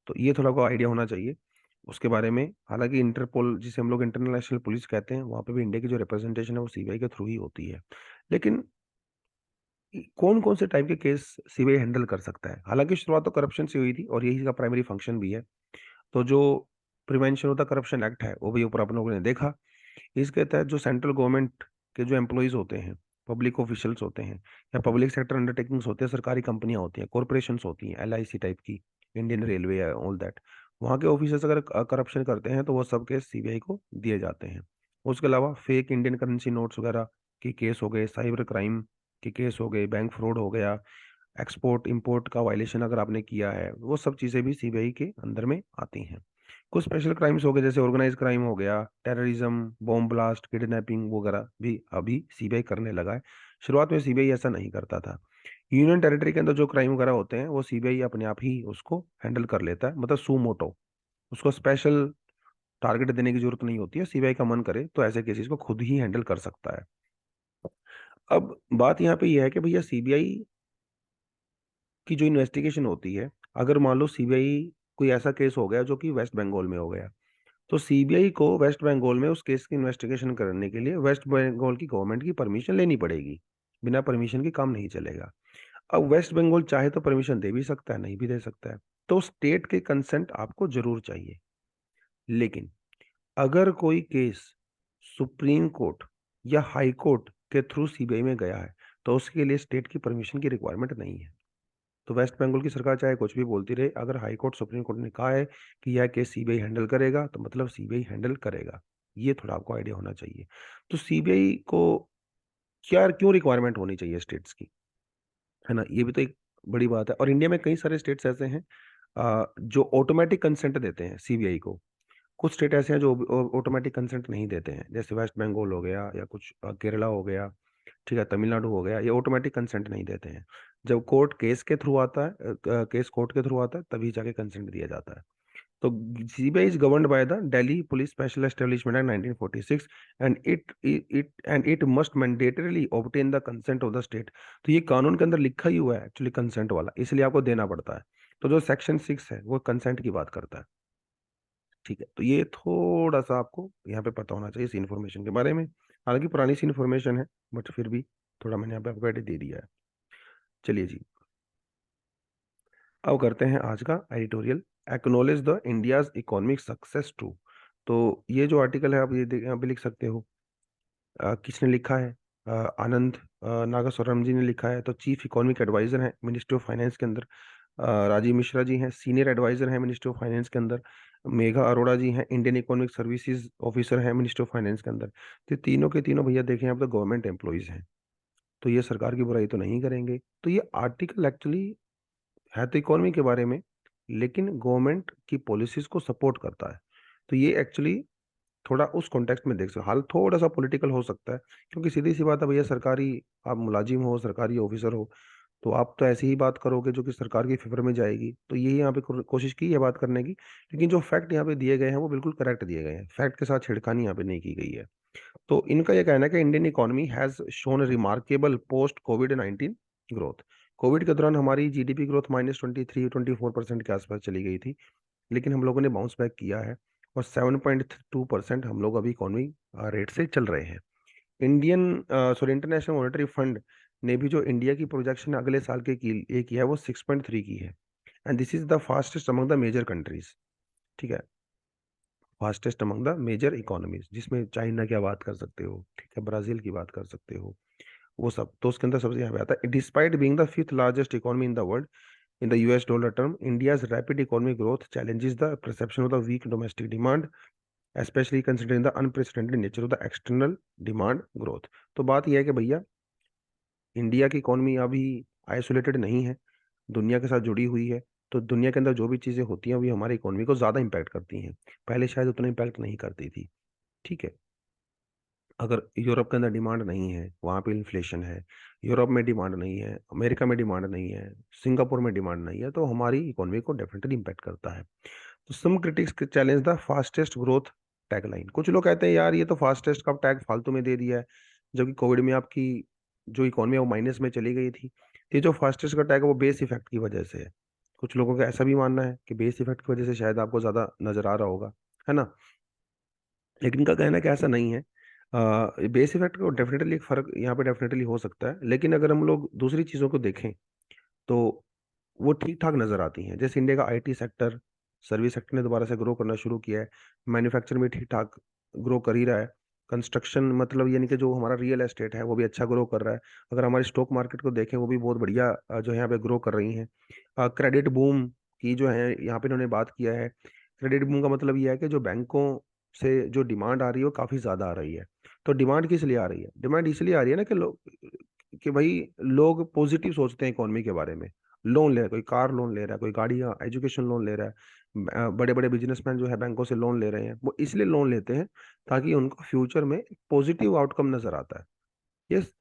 तो ये थोड़ा को आइडिया होना चाहिए उसके बारे में। हालांकि इंटरपोल जिसे हम लोग इंटरनेशनल पुलिस कहते हैं, वहाँ पे भी इंडिया की जो रिप्रेजेंटेशन है वो CBI के थ्रू ही होती है। लेकिन कौन कौन से टाइप के केस CBI हैंडल कर सकता है? हालांकि शुरुआत तो करप्शन से हुई थी और यही इसका प्राइमरी फंक्शन भी है। तो जो prevention of the corruption act है वो भी ऊपर अपन लोगों ने देखा। इसके तहत जो सेंट्रल गवर्नमेंट के जो एम्प्लॉयज होते हैं, पब्लिक ऑफिशियल्स होते हैं या पब्लिक सेक्टर अंडरटेकिंग्स होते हैं, सरकारी कंपनियां होती हैं, कॉरपोरेशंस होती हैं, LIC टाइप की, इंडियन रेलवे या ऑल दैट, वहाँ के ऑफिसर्स अगर करप्शन करते हैं तो वो सब केस CBI को दिए जाते हैं। उसके अलावा फेक इंडियन करेंसी नोट्स वगैरह के केस हो गए, साइबर क्राइम के केस हो गए, बैंक फ्रॉड हो गया, एक्सपोर्ट इंपोर्ट का वायलेशन अगर आपने किया है, वो सब चीज़ें भी CBI के अंदर में आती हैं। कुछ स्पेशल क्राइम्स हो गए जैसे ऑर्गेनाइज क्राइम हो गया, टेररिज्म, बॉम्ब ब्लास्ट, किडनैपिंग वगैरह भी अभी CBI करने लगा है। शुरुआत में CBI ऐसा नहीं करता था। यूनियन टेरिटरी के अंदर जो क्राइम वगैरह होते हैं वो CBI अपने आप ही उसको हैंडल कर लेता है, मतलब सू मोटो, उसको स्पेशल टारगेट देने की जरूरत नहीं होती है। CBI का मन करे तो ऐसे केसेस को खुद ही हैंडल कर सकता है। अब बात यहाँ पे यह है कि भैया CBI की जो इन्वेस्टिगेशन होती है, अगर मान लो CBI कोई ऐसा केस हो गया जो कि वेस्ट बंगाल में हो गया, तो CBI को वेस्ट बंगाल में उस केस की इन्वेस्टिगेशन करने के लिए वेस्ट बंगाल की गवर्नमेंट की परमिशन लेनी पड़ेगी। बिना परमिशन के काम नहीं चलेगा। अब वेस्ट बंगाल चाहे तो परमिशन दे भी सकता है, नहीं भी दे सकता है, तो स्टेट के कंसेंट आपको जरूर चाहिए। लेकिन अगर कोई केस सुप्रीम कोर्ट या हाई कोर्ट के थ्रू CBI में गया है, तो उसके लिए स्टेट की परमिशन की रिक्वायरमेंट नहीं है। तो वेस्ट बंगाल की सरकार चाहे कुछ भी बोलती रहे, अगर हाई कोर्ट सुप्रीम कोर्ट ने कहा है कि यह केस CBI हैंडल करेगा, तो मतलब CBI हैंडल करेगा। ये थोड़ा आपको आइडिया होना चाहिए। तो CBI को क्या क्यों रिक्वायरमेंट होनी चाहिए स्टेट्स की, है ना? ये भी तो एक बड़ी बात है। और इंडिया में कई सारे स्टेट्स ऐसे हैं जो ऑटोमेटिक कंसेंट देते हैं CBI को। कुछ स्टेट ऐसे हैं जो ऑटोमेटिक कंसेंट नहीं देते हैं, जैसे वेस्ट बंगाल हो गया या कुछ केरला हो गया, ठीक है, तमिलनाडु हो गया, ये ऑटोमेटिक कंसेंट नहीं देते हैं। जब कोर्ट केस के थ्रू आता है, केस कोर्ट के थ्रू आता है, तभी जाके कंसेंट दिया जाता है। तो CBI is governed by the Delhi police special establishment act 1946 and it must mandatorily obtain the consent of the state. तो ये कानून के अंदर लिखा ही हुआ है एक्चुअली कंसेंट वाला, इसलिए आपको देना पड़ता है। तो जो सेक्शन 6 है वो कंसेंट की बात करता है। ठीक है, तो ये थोड़ा सा आपको यहाँ पे पता होना चाहिए इस इन्फॉर्मेशन के बारे में। हालांकि पुरानी सी इन्फॉर्मेशन है, बट फिर भी थोड़ा मैंने यहाँ पे आपको edit दे दिया है। चलिए जी, अब करते हैं आज का editorial, acknowledge the India's economic success too. तो ये जो आर्टिकल है आप ये यहाँ पे लिख सकते हो। किसने लिखा है? आनंद नागास्वरम जी ने लिखा है। तो चीफ इकोनॉमिक एडवाइजर हैं मिनिस्ट्री ऑफ फाइनेंस के अंदर। राजीव मिश्रा जी हैं, सीनियर एडवाइजर हैं मिनिस्ट्री ऑफ फाइनेंस के अंदर। मेघा अरोड़ा जी हैं, इंडियन इकोनॉमिक सर्विसेज ऑफिसर हैं मिनिस्ट्री ऑफ फाइनेंस के अंदर। तो तीनों के तीनों भैया देखें, आप तो गवर्नमेंट एम्प्लॉइज हैं, तो ये सरकार की बुराई तो नहीं करेंगे। तो ये आर्टिकल एक्चुअली है तो इकोनॉमी के बारे में, लेकिन गवर्नमेंट की पॉलिसीज को सपोर्ट करता है। तो ये एक्चुअली थोड़ा उस कॉन्टेक्स्ट में देख सकते, हाल थोड़ा सा पॉलिटिकल हो सकता है, क्योंकि सीधी सी बात है भैया, सरकारी आप मुलाजिम हो, सरकारी ऑफिसर हो, तो आप तो ऐसी ही बात करोगे जो कि सरकार के फेवर में जाएगी। तो यही यहाँ पे कोशिश की है बात करने की, लेकिन जो फैक्ट यहाँ पे दिए गए हैं वो बिल्कुल करेक्ट दिए गए हैं, फैक्ट के साथ छिड़खानी यहाँ पे नहीं की गई है। तो इनका ये कहना है कि Indian economy has shown remarkable post covid growth. Covid के दौरान हमारी GDP ग्रोथ -23-24% के आसपास चली गई थी, लेकिन हम लोगों ने बाउंस बैक किया है और 7.2% हम लोग अभी इकोनॉमी रेट से चल रहे हैं। इंटरनेशनल मॉनेटरी फंड ने भी जो इंडिया की प्रोजेक्शन अगले साल के की ये किया है वो 6.3 की है, and this is the fastest among the major countries. ठीक है, fastest among the major economies, जिसमें चाइना की बात कर सकते हो, ठीक है, ब्राजील की बात कर सकते हो, वो सब तो उसके अंदर सबसे यहाँ पे आता है। Despite being the fifth largest economy in the world in the US dollar term, India's rapid economic growth challenges the perception of the weak domestic demand, especially considering the unprecedented nature of the external demand growth। तो बात यह है कि भैया India की economy अभी isolated नहीं है, दुनिया के साथ जुड़ी हुई है। तो दुनिया के अंदर जो भी चीज़ें होती हैं अभी हमारी इकोनॉमी को ज़्यादा इम्पैक्ट करती हैं, पहले शायद उतना इम्पैक्ट नहीं करती थी। ठीक है, अगर यूरोप के अंदर डिमांड नहीं है, वहाँ पे इन्फ्लेशन है, यूरोप में डिमांड नहीं है, अमेरिका में डिमांड नहीं है, सिंगापुर में डिमांड नहीं है, तो हमारी इकोनॉमी को डेफिनेटली इम्पैक्ट करता है। तो some critics challenge the fastest growth tagline. कुछ लोग कहते हैं यार ये तो फास्टेस्ट का टैग फालतू में दे दिया है, जबकि कोविड में आपकी जो इकोनॉमी है वो माइनस में चली गई थी। ये जो फास्टेस्ट का टैग है वो बेस इफेक्ट की वजह से है। कुछ लोगों का ऐसा भी मानना है कि बेस इफेक्ट की वजह से शायद आपको ज़्यादा नजर आ रहा होगा, है ना? लेकिन इनका कहना है कि ऐसा नहीं है। बेस इफेक्ट को डेफिनेटली एक फ़र्क यहाँ पे डेफिनेटली हो सकता है, लेकिन अगर हम लोग दूसरी चीज़ों को देखें तो वो ठीक ठाक नज़र आती हैं। जैसे इंडिया का IT सेक्टर, सर्विस सेक्टर ने दोबारा से ग्रो करना शुरू किया है, मैन्युफैक्चर में ठीक ठाक ग्रो कर ही रहा है। कंस्ट्रक्शन मतलब यानी कि जो हमारा रियल एस्टेट है वो भी अच्छा ग्रो कर रहा है। अगर हमारी स्टॉक मार्केट को देखें वो भी बहुत बढ़िया जो है यहाँ पे ग्रो कर रही हैं। क्रेडिट बूम की जो है यहाँ पे इन्होंने बात किया है। क्रेडिट बूम का मतलब ये है कि जो बैंकों से जो डिमांड आ रही है वो काफ़ी ज़्यादा आ रही है। तो डिमांड किस लिए आ रही है? डिमांड इसलिए आ रही है ना कि लोग, कि भाई लोग पॉजिटिव सोचते हैं इकोनॉमी के बारे में। लोन ले रहा है, कोई कार लोन ले रहा है, कोई गाड़ी या एजुकेशन लोन ले रहा है। बड़े बड़े बिजनेसमैन जो है बैंकों से लोन ले रहे हैं, वो इसलिए लोन लेते हैं ताकि उनको फ्यूचर में पॉजिटिव आउटकम नजर आता है। Yes,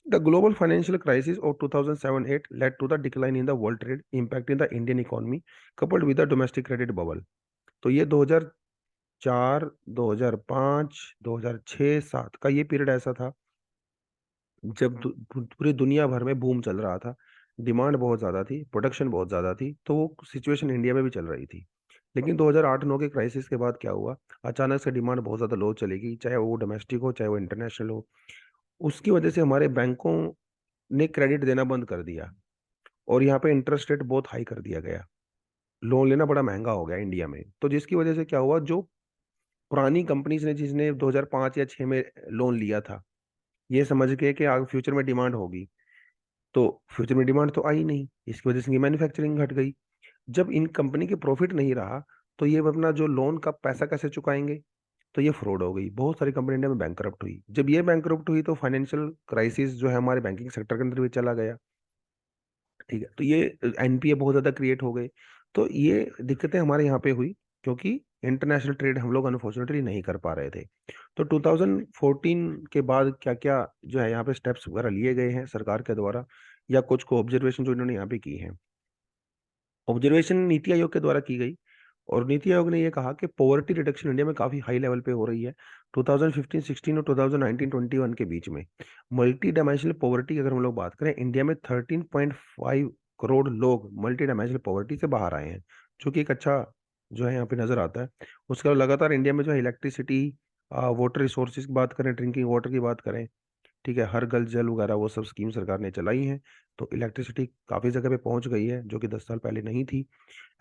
the global financial crisis of 2007-8 led to the decline in the world trade, impacting the Indian economy, coupled with the domestic credit bubble। तो ये 2004, 2005, 2006, 7 का ये पीरियड ऐसा था जब पूरी दुनिया भर में बूम चल रहा था। डिमांड बहुत ज़्यादा थी, प्रोडक्शन बहुत ज़्यादा थी, तो वो सिचुएशन इंडिया में भी चल रही थी। लेकिन 2008-9 के क्राइसिस के बाद क्या हुआ, अचानक से डिमांड बहुत ज़्यादा लो चली गई, चाहे वो डोमेस्टिक हो, चाहे वो इंटरनेशनल हो। उसकी वजह से हमारे बैंकों ने क्रेडिट देना बंद कर दिया और यहाँ पे इंटरेस्ट रेट बहुत हाई कर दिया गया। लोन लेना बड़ा महंगा हो गया इंडिया में। तो जिसकी वजह से क्या हुआ, जो पुरानी कंपनीज ने जिसने 2005 या 6 में लोन लिया था, ये समझ के कि आगे फ्यूचर में डिमांड होगी, तो फ्यूचर में डिमांड तो आई नहीं, इसकी वजह से इनकी मैन्युफैक्चरिंग घट गई। जब इन कंपनी के प्रॉफिट नहीं रहा, तो ये अपना जो लोन का पैसा कैसे चुकाएंगे? तो ये फ्रॉड हो गई, बहुत सारी कंपनी इंडिया में बैंकरप्ट हुई। जब ये बैंकरप्ट हुई तो फाइनेंशियल क्राइसिस जो है हमारे बैंकिंग सेक्टर के अंदर भी चला गया। ठीक है, तो ये एनपीए बहुत ज्यादा क्रिएट हो गए। तो ये दिक्कतें हमारे यहाँ पे हुई क्योंकि इंटरनेशनल ट्रेड हम लोग अनफॉर्चुनेटली नहीं कर पा रहे थे। तो 2014 के बाद क्या क्या जो है यहाँ पे स्टेप्स वगैरह लिए गए हैं सरकार के द्वारा, या कुछ को ऑब्जर्वेशन जो इन्होंने यहाँ पे की है। ऑब्जर्वेशन नीति आयोग के द्वारा की गई, और नीति आयोग ने ये कहा कि पॉवर्टी रिडक्शन इंडिया में काफ़ी हाई लेवल पे हो रही है 2015-16 और 2019-21 के बीच में। मल्टी डायमेंशनल पॉवर्टी की अगर हम लोग बात करें, इंडिया में 13.5 करोड़ लोग मल्टी डायमेंशनल पॉवर्टी से बाहर आए हैं, जो कि एक अच्छा जो है यहाँ पे नज़र आता है। उसके बाद लगातार इंडिया में जो है इलेक्ट्रिसिटी, वाटर रिसोर्सेज की बात करें, ड्रिंकिंग वाटर की बात करें, ठीक है, हर घर जल वगैरह वो सब स्कीम सरकार ने चलाई हैं। तो इलेक्ट्रिसिटी काफ़ी जगह पे पहुंच गई है, जो कि 10 साल पहले नहीं थी।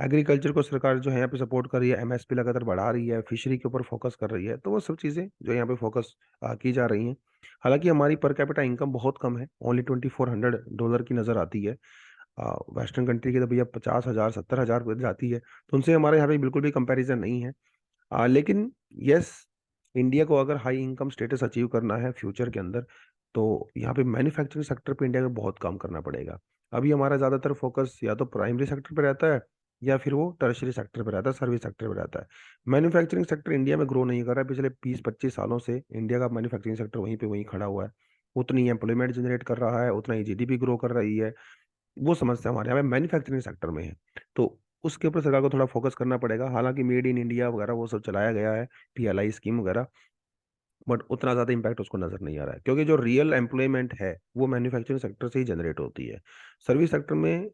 एग्रीकल्चर को सरकार जो है यहाँ पे सपोर्ट कर रही है, एमएसपी लगातार बढ़ा रही है, फिशरी के ऊपर फोकस कर रही है। तो वो सब चीज़ें जो यहाँ पे फोकस की जा रही हैं। हालांकि हमारी पर कैपिटा इनकम बहुत कम है, ओनली $2400 की नज़र आती है। वेस्टर्न कंट्री की तो भैया 50,000 70,000 जाती है, तो उनसे हमारे यहाँ पे बिल्कुल भी कंपैरिजन नहीं है। लेकिन यस, इंडिया को अगर हाई इनकम स्टेटस अचीव करना है फ्यूचर के अंदर, तो यहाँ पे मैन्युफैक्चरिंग सेक्टर पे इंडिया को बहुत काम करना पड़ेगा। अभी हमारा ज़्यादातर फोकस या तो प्राइमरी सेक्टर पे रहता है, या फिर वो टर्शरी सेक्टर पे रहता है, सर्विस सेक्टर पे रहता है। मैन्युफैक्चरिंग सेक्टर इंडिया में ग्रो नहीं कर रहा है। पिछले 20-25 सालों से इंडिया का मैन्युफैक्चरिंग सेक्टर वहीं पे वहीं खड़ा हुआ है। उतनी एम्प्लॉयमेंट जनरेट कर रहा है, उतना ही जीडीपी ग्रो कर रही है। वो समस्या हमारे यहाँ पे मैन्युफैक्चरिंग सेक्टर में है। तो उसके ऊपर सरकार को थोड़ा फोकस करना पड़ेगा। हालांकि मेड इन इंडिया वगैरह वो सब चलाया गया है, पीएलआई स्कीम वगैरह, बट उतना ज़्यादा इम्पैक्ट उसको नज़र नहीं आ रहा है, क्योंकि जो रियल एम्प्लॉयमेंट है वो मैन्युफैक्चरिंग सेक्टर से ही जनरेट होती है। सर्विस सेक्टर में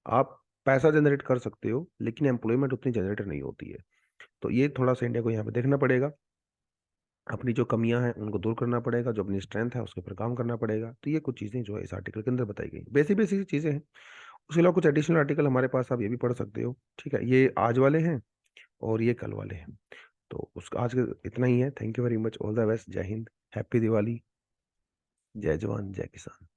आप पैसा जनरेट कर सकते हो, लेकिन एम्प्लॉयमेंट उतनी जनरेट नहीं होती है। तो ये थोड़ा सा इंडिया को यहाँ पे देखना पड़ेगा। अपनी जो कमियां हैं उनको दूर करना पड़ेगा, जो अपनी स्ट्रेंथ है उसके ऊपर काम करना पड़ेगा। तो ये कुछ चीज़ें जो है इस आर्टिकल के अंदर बताई गई, बेसिक बेसिक चीज़ें हैं। उसके अलावा कुछ एडिशनल आर्टिकल हमारे पास आप ये भी पढ़ सकते हो। ठीक है, ये आज वाले हैं और ये कल वाले हैं। तो उसका आज का इतना ही है। Thank you very much, all the best, जय हिंद, हैप्पी दिवाली, जय जवान जय किसान।